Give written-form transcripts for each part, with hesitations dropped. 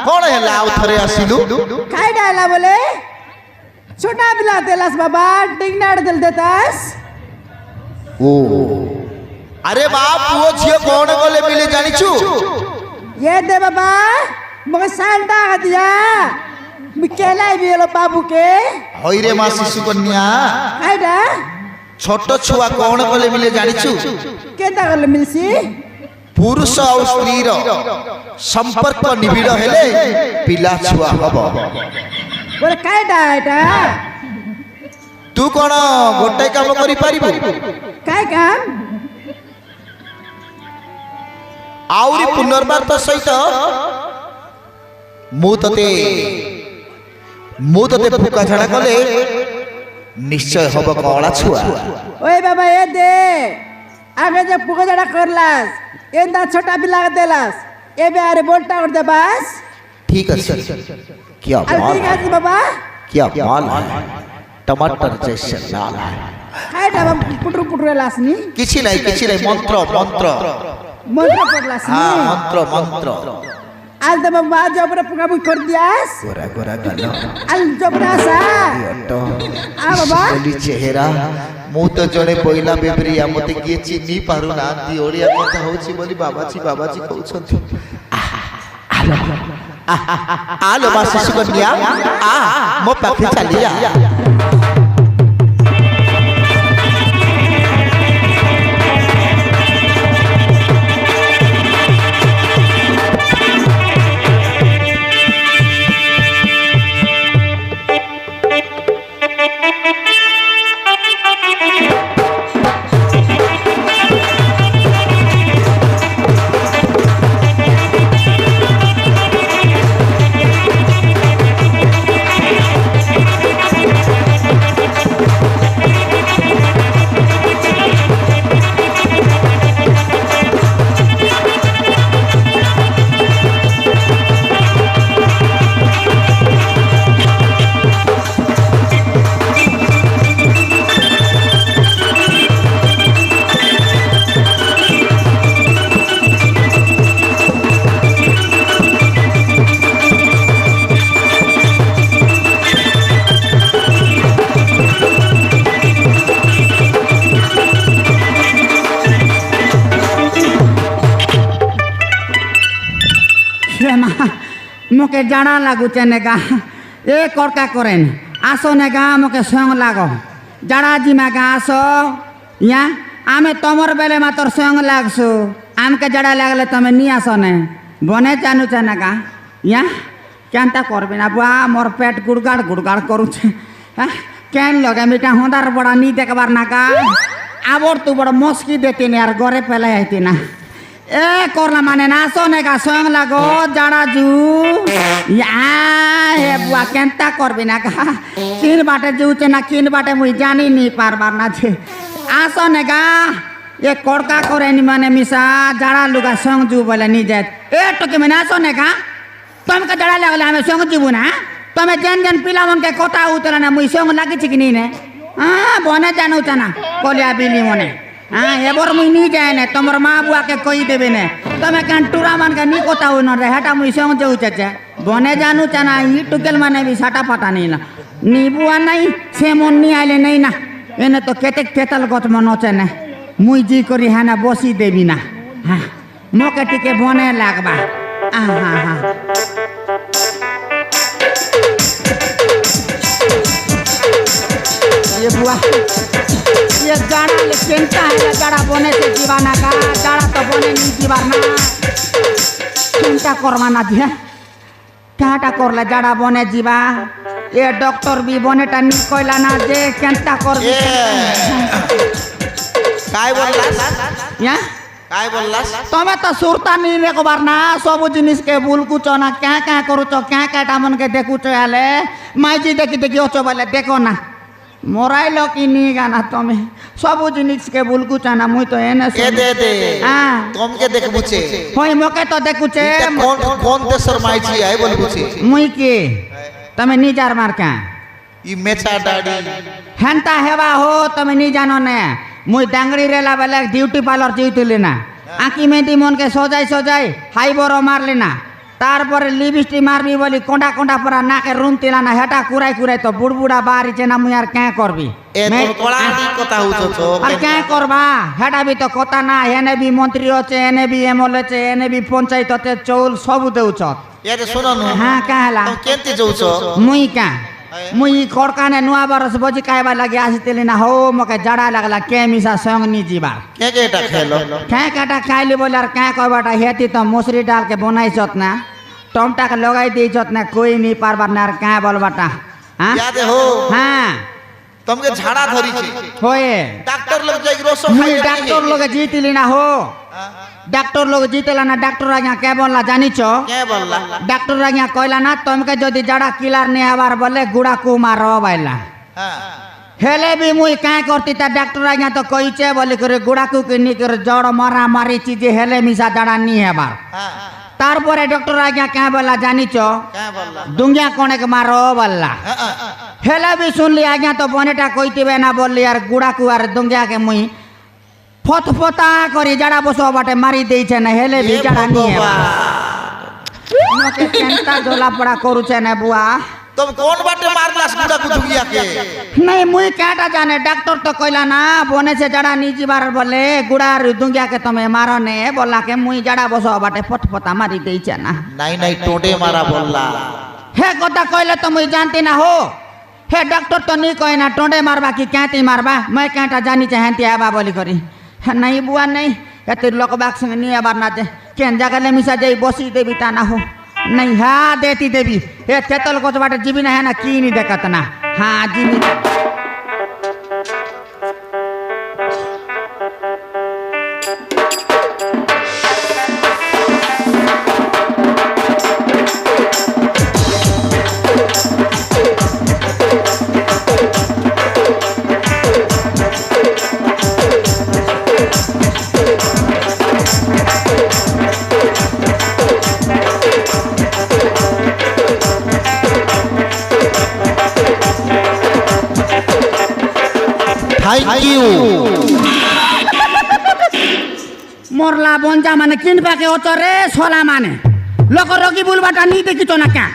कौन है लाउ थरे आसिलु काय डाला बोले छोटा बिला देलास बाबा डिगनाड दिल देतास ओ अरे बाप पुओ झियो कौन गले मिले जानिछु ये दे बाबा मग सांडा दिया मिकेला बिलो बाबू के होई रे मा शिशु कन्या काय डा छोट छुआ कौन गले मिले जानिछु केता गले मिलसी पुरुष और स्त्री रो संपर्क निबिड़ हेले पिला छुआ हबो बोले काय डा एटा तू कौन गोटे काम करि पारिबो काय काम आउरी पुनर्बार तो सहित मु तते फुका छाड़ा कले निश्चय हब कला छुआ ओए बाबा ये दे आगे जे फुका छाड़ा करलास एंदा छोटा बिला देलास ए बे अरे बोलता कर दे बस ठीक है क्या अरे ठीक है बाबा क्या बाल है टमाटर जैसे लाल है काय डा पुटरू पुटरू लास नी किछि नहीं मंत्र मंत्र मंत्र पडलास नी हां मंत्र मंत्र आल दे बाबा जबरे फुका बुक कर दियास गोरा गोरा गालो आल जबरा सा अटो आ बाबा बोली चेहरा मु तो जणे पहिला बेबरिया मते किए चिन्नी पारु नांती ओलिया कथा होछि बोली बाबाजी कहउछंती आलो मा शिशु कन्या आ मो पाखे चली जा मोके जाना लागुचे नेगा ए करका करेन आसो नेगा मोके संग लागो जाड़ा जी मागा आसो या आमे तमर बेले मातर संग लागसु आमके जाड़ा लागले तमे नी आसो ने बने चानु चनेगा या केनता करबे ना बुआ मोर पेट गुड़गाड़ करूछे केन लगे मिटा होंदार बड़ा नी देखबार नागा आबर तू बड़ा मस्की देती ने यार गरे पेले आइती ना ए करला माने ना सोने का संग लागो जाड़ा जू या हे बुआ केनता करबे ना का किन बाटे जूचे ना किन बाटे मुई जानी नी पारबार ना छे आसने गा ये कोड़का करे नी माने मिसा जाड़ा लुगा संग जू बोले नी जात ए टके में ना सोने का तुम का जाड़ा लागले हमें संग जीबू ना तमे जन पिला मन के कोटा उतरा ना मुई संग लागी छी कि नी ने हां बने जानू चना कोलिया बिली मने हाँ एबर मुई नी जाए ने तमर माँ बुआ के कोई देबे ने तमे कान टूरा मान के नी कोता हो न रे हटा मुई संग जाऊ चाचा बने जानू चना ई टुकेल माने भी साटा पता नहीं ना नी बुआ नहीं से मन नी आले नहीं ना एने तो केतेक तेतल गत मन चने मुई जी करी है ना बसी देबी ना हाँ मोके टिके बने लागबा हाँ हाँ ये बुआ ये जाड़ा ले चिंता है जाड़ा बने से जीवाना का जाड़ा तो बने नहीं जीवाना चिंता करवाना दिया क्या करले जाड़ा बने जीवा ये डॉक्टर भी बने टा नहीं कोइला ना जे चिंता कर काय बोललास या काय बोललास तमे तो सुरता नहीं रे को बारना सब जिनिस के भूल कुछ ना क्या करू तो क्या मन के देखु तो आले माई जी देखी ओचो बोले देखो ना मोराइल कि नी गाना तमे सब जिनिस के बुलकु चाना मुई तो एने ए दे हां तुम के देखबुचे होय मोके तो देखुचे कौन देशर माइची आय बोलबुचे मुई के तमे नी जार मार का ई मेचा दाढ़ी हंता हेवा हो तमे नी जानो ने मुई डांगड़ी रेला वाला ब्यूटी पार्लर जीत लेना आंखी मेहंदी मन के सजाई हाई बोरो मार लेना তারপরে লিপস্টিক মারবি বলি কোনটা কোনটা পরা নাকে রুম তিলা না হেটা কুরাই কুরাই তো বুড়বুড়া বাড়িছে না মুই আর কে করবি কথা হচ্ছে আর কে করবা হেটা বি তো কথা না এনে বি মন্ত্রী আছে এনে বি এমএলএ আছে এনে বি পঞ্চায়েত আছে চৌল সবু দেউছ এরে শোনো হ্যাঁ কে হেলা কেনতে যাউছ মুই কে মুই কড়কানে নুয়া বরস বজি খাইবা লাগি আসিতেলি না হো মকে জাড়া লাগলা কে মিশা সঙ্গ নি ଯିବା কে এটা খেলো কে কাটা খাইলি বলে আর কে কইবাটা হেতি তো মসুরি ডাল के बनाइছত না টমটাকে লগাই দিয়েছত না কই নি পারবার না আর কে বলবাটা হ্যাঁ ইয়াদ হো হ্যাঁ তোমাকে ঝাড়া ধরিছে হয়ে ডাক্তার লোক যাই রস মুই ডাক্তার লোকে জিতিলি না হো ডাক্তার লোক জিতেলা না ডাক্তার আজ্ঞা কে বললা জানিছ কে বললা ডাক্তার আজ্ঞা কইলা না তোমাকে যদি জাড়া কিলার নি আবার বলে গুড়া কুমার বাইলা হ্যাঁ হেলে বি মুই কাঁ করতি তা ডাক্তার আজ্ঞা তো কইছে বলি করে গুড়া কুকে নি করে জড় মারা মারি চিজে হেলে মিশা জাড়া নি হেবার হ্যাঁ তারপরে ডক্টর আজ্ঞা কে বললা জানিছ কে বললা দুঙ্গিয়া কনেক মারো বললা হেলে বি শুনলি আজ্ঞা তো বনেটা কইতিবে না বললি আর গুড়াকু আর দুঙ্গিয়াকে মুই ফতফতা করি জাড়া বসো বাটে মারি দিয়েছে না হেলে বি জাড়া নিয়ে মকে কেনতা ঝোলা পড়া করুছে না বুয়া তুমি কোন বাটে মারলাস গুড়া কুটুকিয়াকে নাই মুই কেটা জানে ডাক্তার তো কইলা না বনেছে জাড়া নি যিবার বলে গুড়ার দুঙ্গিয়াকে তুমি মারো নে বললাকে মুই জাড়া বসো বাটে ফতফতা মারি দিয়েছে না নাই নাই টোটে মারা বললা হে কথা কইলে তো মুই জানতি না হো হে ডাক্তার তো নি কই না টোঁডে মারবা কি ক্যাঁতি মারবা मैं কেটা জানি হেঁতি আবা বলি করি হ্যাঁ নাই বুয়া নাই এত লোকবাক সঙ্গে নিয়ে আবার না যে কেন জাগালে মিশা যাই বসি দেবি তা না हो नहीं हाँ देती देवी ए तेतल को बाटे जीवी ना है ना की नहीं देखत ना हाँ जीवी थैंक यू मोरला बंजा माने किन पाके ओचरे सोला माने लोक रोगी बुलबाटा नी देखि तो ना क्या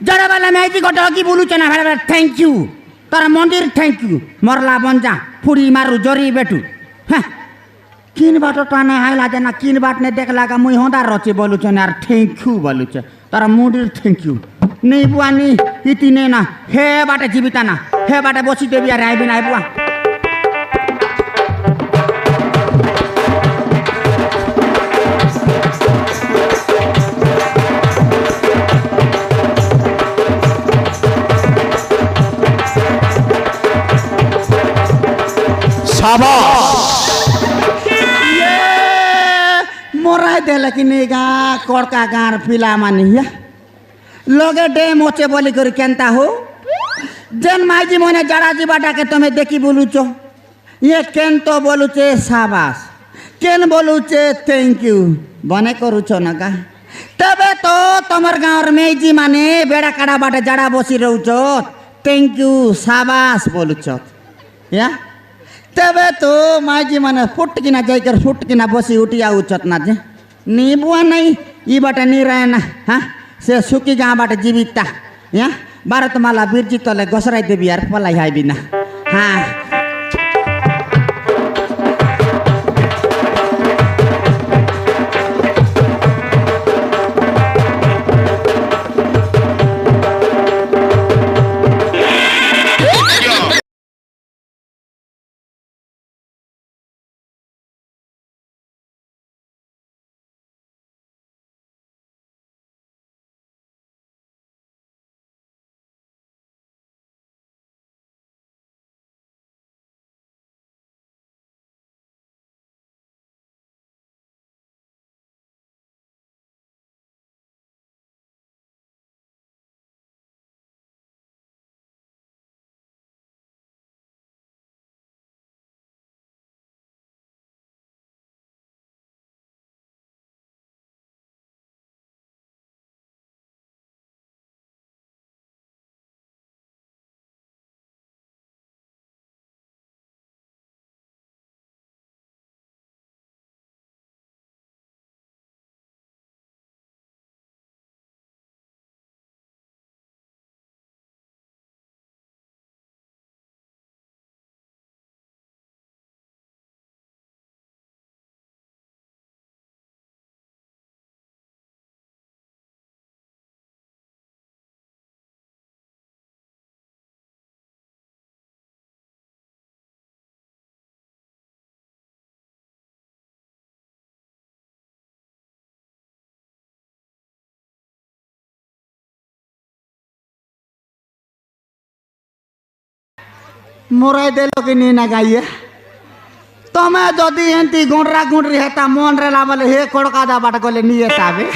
जड़ा वाला में आईती गोटा रोगी बुलु चना भाई थैंक यू तारा मंदिर थैंक यू मोरला बंजा फुड़ी मारू जरी बेटू हाँ किन बाटो टाने आइला जना किन बाट ने देख लागा मुई होंदा रचे बोलु चना यार थैंक यू बोलु च तारा मंदिर थैंक यू नहीं बुआ नी इति ने ना हे बाटे जीविता ना हे बाटे बसी देवी यार आइबी ना बुआ मोराई देला कि नेगा कड़का गार पिला मानी या लगे डे मोचे बोली कर केनता हो जन माईजी मने जड़ा जीवाटा के तुम्हें देखी बोलुचो ये केन तो बोलुचे शाबाश केन बोलुचे थैंक यू बने करुचो ना का तबे तो तमर गाँव मेजी माने बेड़ा काड़ा बाटे जड़ा बसी रहुचो थैंक यू शाबाश बोलुचो या तबे तो माईजी माने फुट किना जाकर फुट किना बसी उठिया उचत ना जे नीबुआ नहीं ई बाटे नी रहे ना हाँ से सुखी गाँव बाटे जीविता या भारत माला बिरजी तले घसराई देवी यार पलाई हाई बिना हाँ মরাই দেল কি নি না গাইয়ে তুমি যদি এমতি গুঁড়রা গুঁড়রি হেতা মন রে বলে হে কড়কা দাবাটা গলে নিয়ে যাবে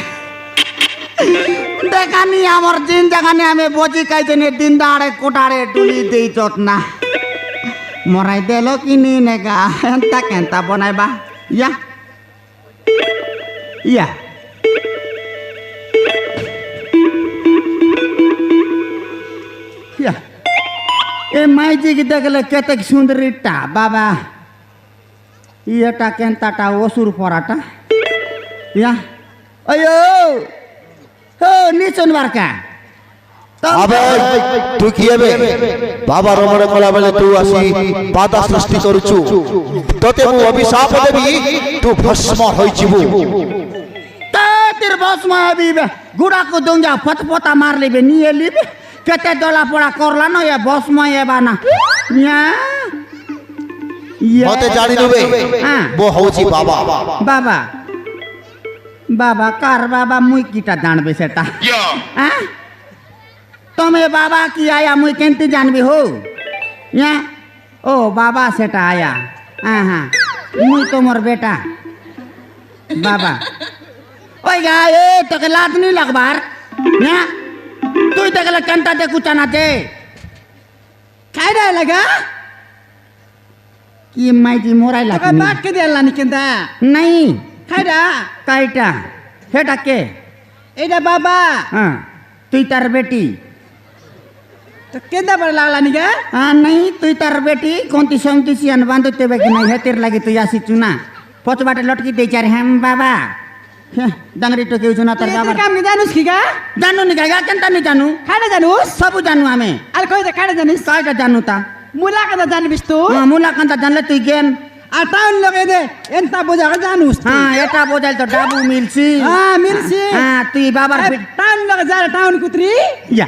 দেখানি আমার দিন জাগানি আমি বজি খাইছে দিন দাঁড়ে কোটারে টুলি দেই চত না মরাই দেল কি নি নেগা হেন্তা কেন্তা বনাইবা ইয়া ইয়া ইয়া এ মাইজি কি দেখলে কেতেক সুন্দরীটা বাবা ইয়েটা কেন্তাটা অসুর পরাটা ইয়া अयो हो নিচন বারকা আবে তুই কি হবে বাবা রমণে কলা বলে তুই আসি বাধা সৃষ্টি করছু তোতে মু অভিশাপ দেবি তুই ভস্ম হইছিবু তের ভস্ম হবিবে গুড়া কো দঙ্গা ফতফতা মার লিবে নিয়ে লিবে কেতে দলা পড়া করলা ন এ ভস্ম এবা না ইয়া মতে জানি নবে বো হউছি বাবা বাবা বাবা কার বাবা মুই কিটা জানবে সেটা হ্যাঁ তুমি বাবা কি আয়া মুই কেনতে জানবি হো হ্যাঁ ও বাবা সেটা আয়া হ্যাঁ হ্যাঁ মুই তোমার বেটা বাবা ওই গা এ তোকে লাত নি লাগবার হ্যাঁ তুই দেখলে কেনটা দেখু চানাতে খাই রে লাগা কি মাইজি মোরাই লাগা বাট কে দেলা নি কেনটা নাই খাইরা কাইটা হেটা কে এটা বাবা হ্যাঁ তুই তার বেটি তো কেন্দা पर लागला नी का हां नहीं তুই তার বেটি কোনটি সংতি সিয়ান বান্ধতে বেকি নাই হেতের লাগি তুই আসি চুনা পচবাটে লটকি দেই চার হেম বাবা ডাংরি তো কেউ চুনা তার বাবা কাম নি জানুস কি গা জানু নি গা কেনটা নি জানু খাইনা জানু সব জানু আমি আর কই দে খাইনা জানিস কয়টা জানু তা মুলা কান্দা জানবিস তো হ্যাঁ মুলা কান্দা জানলে তুই গেন আর টাউন লগে দে এন্তা বোঝা জানুস হ্যাঁ এটা বোঝাল তো ডাবু মিলছি হ্যাঁ মিলছি হ্যাঁ তুই বাবার টাউন লগে যা টাউন কুতরি ইয়া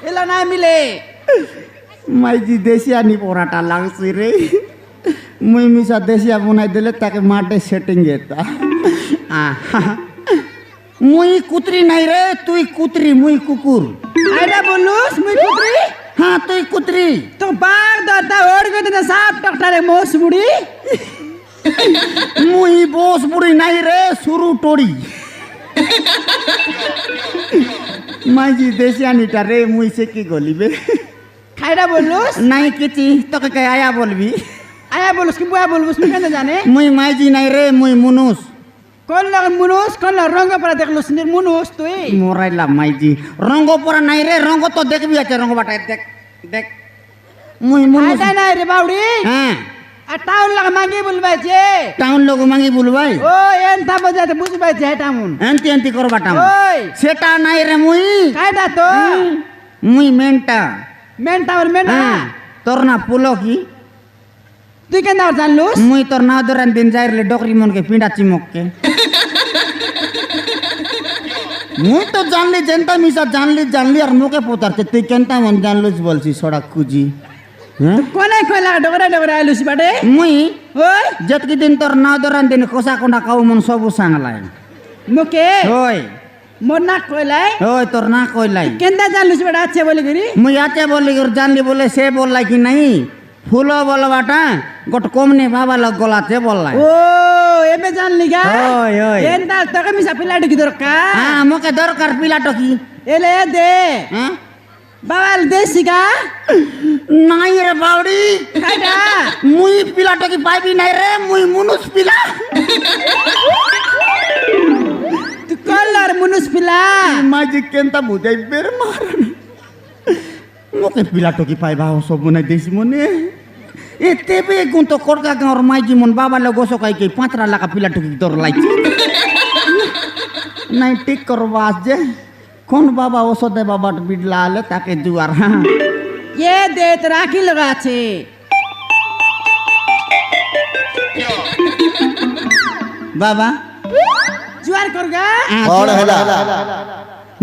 এলা না মিলে মাইজি দেশিয়া নি পরাটা লাগছে রে মুই মিশা দেশিয়া বনাই দিলে তাকে মাঠে সেটিং গেতা মুই কুতরি নাই রে তুই কুতরি মুই কুকুর আইডা বলুস মুই কুতরি हाँ तो कुतरी तो बार दादा ओढ़ के तेरे साफ डॉक्टर है मोस बुड़ी मुई बोस बुड़ी नहीं रे सुरु टोड़ी माई जी देसिया नीटा रे मुई से की गोली बे खाइडा बोलूस नहीं किची तो के आया बोलबी आया बोलूस कि बुआ बोलूस मैं कहने जाने मुई माई जी नहीं रे मुई मुनुस कौन लग मुनुस कौन लग रंग पर देख लो सुनील मुनुस तो ही मोराइला माई जी रंगो पर नहीं रे रंगो तो देख भी अच्छा रंगो बाटा देख देख मुई मुनुस आदा नहीं रे बाउडी हां आ टाउन लग मांगी बुलबाई छे टाउन लोग मांगी बुलबाई ओ एन था बजाते बुझबाई छे टाउन एंती एंती करबा टाउन ओय सेटा नहीं रे मुई कायदा तो मुई मेंटा मेंटा और मेंटा हां तोर ना पुलो की তুই কেন আর জানলুস মুই তোর না ধরান দিন যাইরলে ডকরি মনকে পিঁড়া চিমক কে মুই তো জানলি জেনতা মিশা জানলি আর মুকে পোতারতে তুই কেনতা মন জানলুস বলছি সড়ক খুঁজি হ্যাঁ কোনে কইলা ডগরা আইলুস বাডে মুই ওই যতকি দিন তোর না ধরান দিন কোসা কোনা কাউ মন সবু সাংলাই মুকে ওই মোর না কইলাই ওই তোর না কইলাই কেনতা জানলুস বাডা আছে বলি গরি মুই আছে বলি গর জানলি বলে সে বললাই কি নাই ফুলো বলবাটা গট কমনে বাবা লগ গলাতে বললাই ও এবে জানলি গা ওই ওই এন্তা তোকে মিশা পিলাটো কি দরকার হ্যাঁ মোকে দরকার পিলাটো কি এলে দে হ্যাঁ বাবাল দেশি গা নাই রে বাউড়ি কাইডা মুই পিলাটো কি পাইবি নাই রে মুই মুনুস পিলা তুই কলার মুনুস পিলা মাজি কেনতা বুঝাই বের মার মোকে পিলাটো কি পাইবা সব মনে দেশি মনে এ তেবে গুণ তো কড়কা গাঁর মাইজি মন বাবা লোক গোসো কাই কে 5 লাখ পিলাটো কি তোর লাইছে নাই ঠিক করবা যে কোন বাবা ওষুধে বাবা বিড়লা আলে তাকে জুয়ার হ্যাঁ ये दे तो राखी लगा छे बाबा जुआर करगा कौन हैला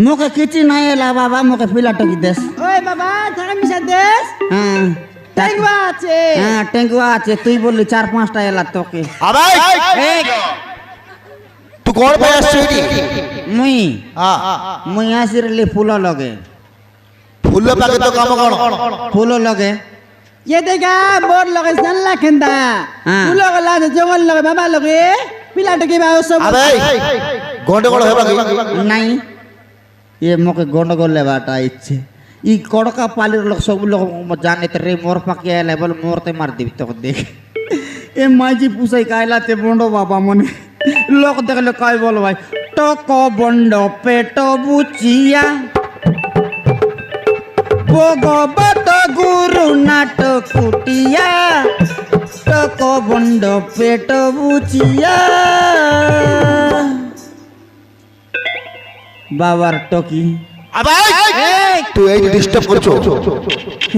मोके किची नहीं हैला बाबा मोके पिलाटो की देश ओए बाबा थारा मिसा देश हां टेंगवा আছে हां टेंगवा আছে তুই বললি 4-5টা এলা তোকে আবাই तू कौन पे आछी मुई हां मुई आसिरले फूल लगे फूल पाके तो काम कोन फूल लगे ये देखा बोर लगे सनला खेंदा हाँ। तू लोग ला जंगल लगे बाबा लगे पिला टके बाओ सब আবে গন্ডগোল হবে কি নাই এ মোকে গন্ডগোল লেবাটা ইচ্ছে ই কড়কা পালির লোক সব লোক জানে রে মোর পাকে এলে বল মোরতে মার দিবি তোকে দেখ এ মাঝি পুষাই কাইলাতে বন্ড বাবা মনে লোক দেখলে কয় বল ভাই টক বন্ড পেট বুচিয়া ভগবত গুরু নাট কুটিয়া টক বন্ড পেট বুচিয়া বাবার টকি আবে এই তুই এই ডিস্টার্ব করছো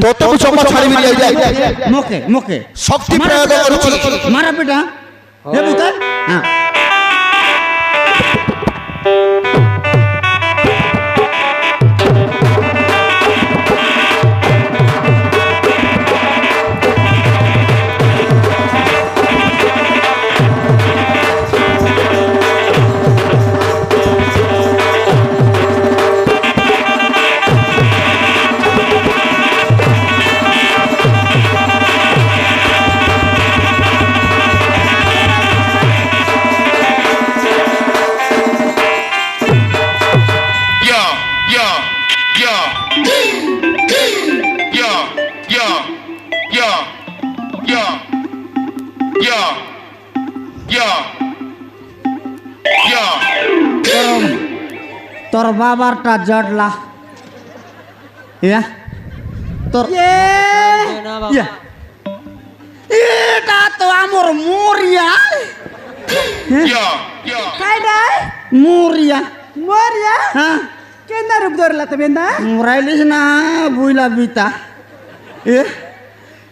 তোতে মু চম্পা ছাড়িবি যাই যাই মুখে মুখে শক্তি প্রয়োগ করছি মারা বেটা হে বুতা হ্যাঁ তোর বাবারটা জড়লা ইয়া তোর ইয়া এটা তো আমার মুরিয়া कायडा মুরিয়া मोरिया হ্যাঁ केंदा रूप धरला तर बेंदा মুরাইলিস না বুইলা বিতা এ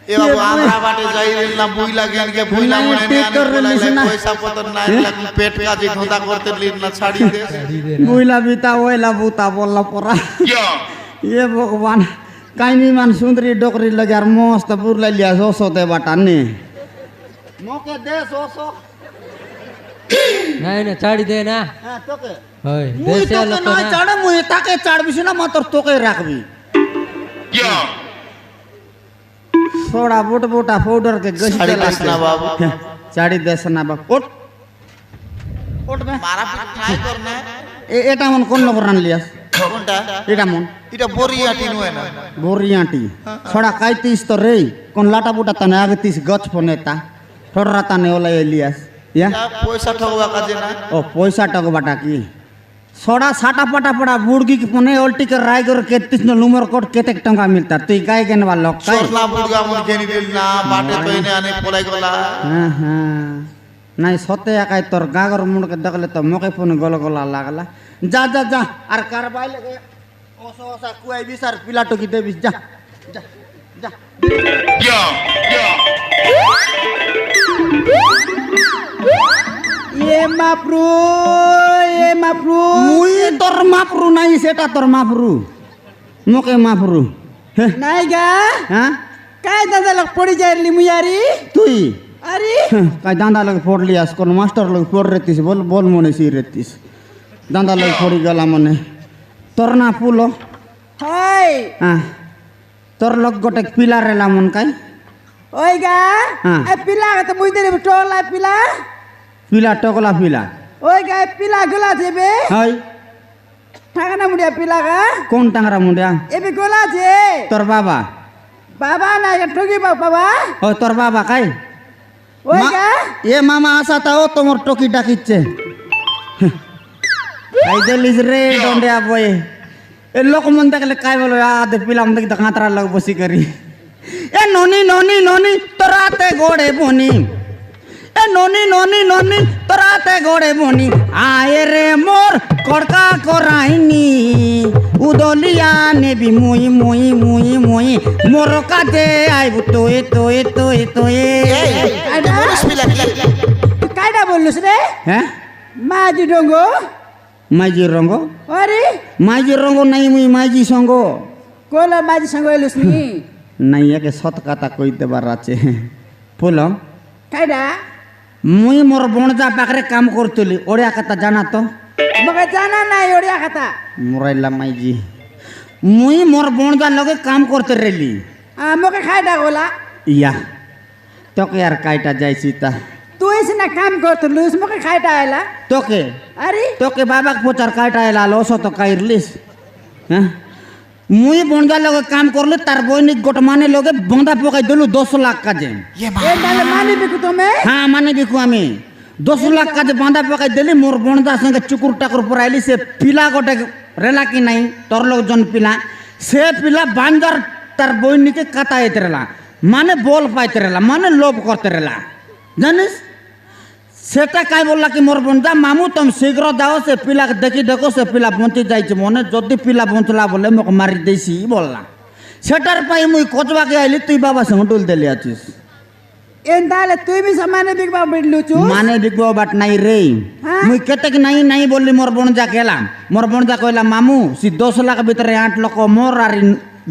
এ বাবু আমরা বাটে যাই না বুইলা জ্ঞান কে বুইলা মনে ঠিক নেই করে নিস না। পয়সা পতন নাই লাগি পেট কাজে ধন্দা করতে লিন না ছাড়ি দে বুইলা বিতা ওইলা বুতা বললা পরা এ ভগবান কাইনি মান সুন্দরী ডকরি লাগে আর মস্ত বুরলা লিয়া সোসো দে বাটা নে মোকে দে সোসো নাই না ছাড়ি দে না হ্যাঁ তোকে হয় মুই দেশে তোকে লোক নয় না ছাড়ে মুই তাকে ছাড়বিস না মাত্র তোকে রাখবি সোডা বুট বুটা পাউডার के गस ছাড়ি দেস না বাবু। ছাড়ি দেস না বাবু ওট ওট বে মারা পিট নাই কর না এটা মন কোন নম্বর রান লিয়াস কোনটা এটা মন এটা বরিয়াটি নয় না बोरियाटी छोड़ा काईतीस तो रे कौन लाटा बुटा तने आगे तीस गच पनेता थोड़ा तने ओला एलियास या পয়সা ঠকবা কাজে না ओ पैसा टक बाटा की सोडा साटा पटा पड़ा बुड़गी की पने उल्टी कर राय कर के तीस न लुमर कोट केतेक टंका मिलता तू गाय केन वाला काय সোরলা বুড়গা মন কেনি দিল না বাটে তো এনে আনে পলাই গলা हां हां नहीं सोते एकाई तोर गागर मुंड के देखले तो मोके फोन गला गला लागला जा जा जा अर कारबाई लगे ओसा ओसा कुआई बिसार पिलाटो की देबिस जा जा जा ये माप्रू মুই তোর মাপরু নাই সেটা তোর মাপরু মোকে মাপরু नाही का হ্যাঁ काय दादा लग पड़ी जायली मुयारी তুই अरे কাই দাঁদা লগে ফোড়লি আস কোন মাস্টার লগে ফোড় রেতিস বল বল মনে সি রেতিস দাঁদা লগে ফোড়ি গেলা মনে তোর না পুলো हाय হ্যাঁ তোর লগ গোটে পিলা রেলা মন কাই ओय का हाँ। ए पिला का तो मुझे दे टोला पिला পিলা টকলা পিলা ओय का पिला गोला जेबे হাই ठाकना मुड़िया पिला का কোন টাংরা মুন্ডা ए भी गोला जे তোর বাবা बाबा ना ये ठोगी बाबा ও তোর বাবা কাই ओय মা- का এ মামা আসা তাও তোমার টকি ডাকিচ্ছে কাই দেলিস রে ডন্ডিয়া বয়ে এ লোক মন দেখলে কাই বলো আদে পিলাম দেখি তো কাঁতরা লগ বসি করি এ ননি ননি ননি তোরাতে গোড়ে বনি এ ননি ননি ননি তোরাতে গোড়ে বনি আয় রে মোর কড়কা করাইনি উদলিয়া নেবি মুই মুই মুই মুই মোর কাজে আইব তোয়ে তোয়ে তোয়ে তোয়ে कायडा बोललोस रे হ্যাঁ माझी डोंगो মাইজি রঙ্গ अरे মাইজি রঙ্গ নাই মুই মাইজি সঙ্গ कोला माझी संग एलोस नी নাই একে সৎ কথা কই দেবার আছে বলম कायडा মুই মোর বণজা পাখরে কাম করতুলি ওড়িয়া কথা জানা তো मग जाना नाही ओडिया खाता মোরাইলা মাইজি মুই মোর বণজা লগে কাম করতে রেলি मग खायडा गोला ইয়া তোকে আর কাইটা যাইছি তা তুই সিনা কাম করতুলিস মোকে খাইটা আইলা তোকে আরে তোকে বাবাক পোচার কাইটা এলা লস তো কাইরলিস হ্যাঁ মুই বন্ধা লগে কাম করলে তার বৈনিক গোট মানে লগে বন্ধা পকাই দিলু 10 লাখ কাজে এ তাহলে মানিবি কো তুমি হ্যাঁ মানে বিকু আমি 10 লাখ কাজে বাঁধা পকাই দিলি মোর বন্ধা সঙ্গে চুকুর টাকুর পরাইলি সে পিলা গোটে রেলা কি নাই তোর লোকজন পিলা সে পিলা বাঞ্জার তার বৈনিকে কাতাইতে রেলা মানে বল পাইতে রেলা মানে লোভ করতে রেলা জানিস সেটা কাই বললা কি মোর বন্ধা মামু তুমি শীঘ্র যাও সে পিলাকে দেখি দেখো সে পিলা বঞ্চি যাইছে মনে যদি পিলা বঞ্চলা বলে মোক মারি দিয়েছি বললা সেটার পাই মুই কচবাকে আইলি তুই বাবা সঙ্গে ডুল দিলি আছিস এন তাহলে তুই বি সমানে বিকবা বিডলুচু মানে বিকবো বাট নাই রে হ্যাঁ? মুই কেতেক নাই নাই বললি মোর বনজা গেলাম মোর বনজা কইলা মামু সি 10 লাখ ভিতরে 8 লক্ষ মোর আর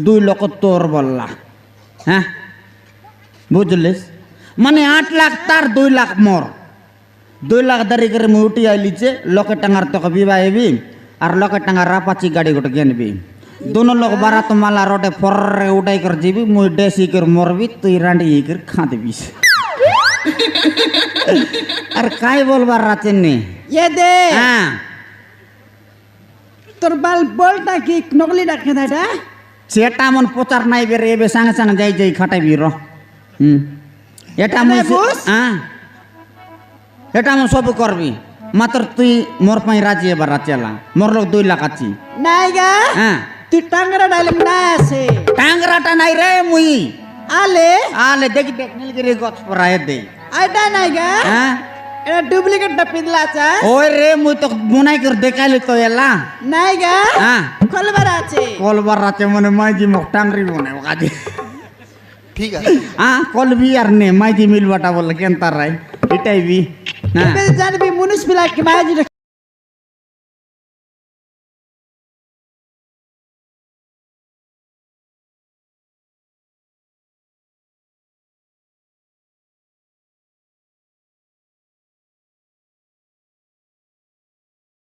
2 লক্ষ তোর বললা হ্যাঁ বুঝলিস মানে 8 লাখ তার 2 লাখ মোর 2 লাখ দাঁড়ি করে মুই উঠি আইলিছে লক্ষে টাঙ্গার তোকে বিবাহ হেবি আর লক্ষে টাঙ্গার রাপাচি গাড়ি গোটে কিনবি दोनों लोग बारात माला रोटे फर्रे उठाई कर जीबी मुई डेसी कर मरबी तुई रांडी कर खा देबी अरे काय बोलबार राचेन ने ये दे हाँ তোর বাল বলটা কি নকলি ডাকে দাদা সেটা মন প্রচার নাই বেরে এবে সঙ্গে সঙ্গে যাই যাই খাটাইবি র এটা মুই বুঝ? হ্যাঁ এটা আমি সব করবি মাত্র তুই মোর পাই রাজি এবার রাচেলা মোর লোক 2 লাখ আছি নাইগা হ্যাঁ তুই টাঙ্গরা ডাইলাম না আছে টাংরাটা নাই রে মুই আলে আলে দেখি দেখ নীলগিরি গছ পরায় দে আইটা নাইগা হ্যাঁ এটা ডুপ্লিকেট টা পিদলা আছে ওই রে মুই তো বুনাই করে দেখাইলি তো এলা নাইগা হ্যাঁ খলবার আছে কলবার রাতে মনে মাইজি মোক টাংরি বনে কাজে ঠিক আছে হ্যাঁ কলবি আর নে মাইজি মিলবাটা বলে কেন তার রাই এটাই বি হ্যাঁ জানবি মুনিশ বিলা কি মাঝি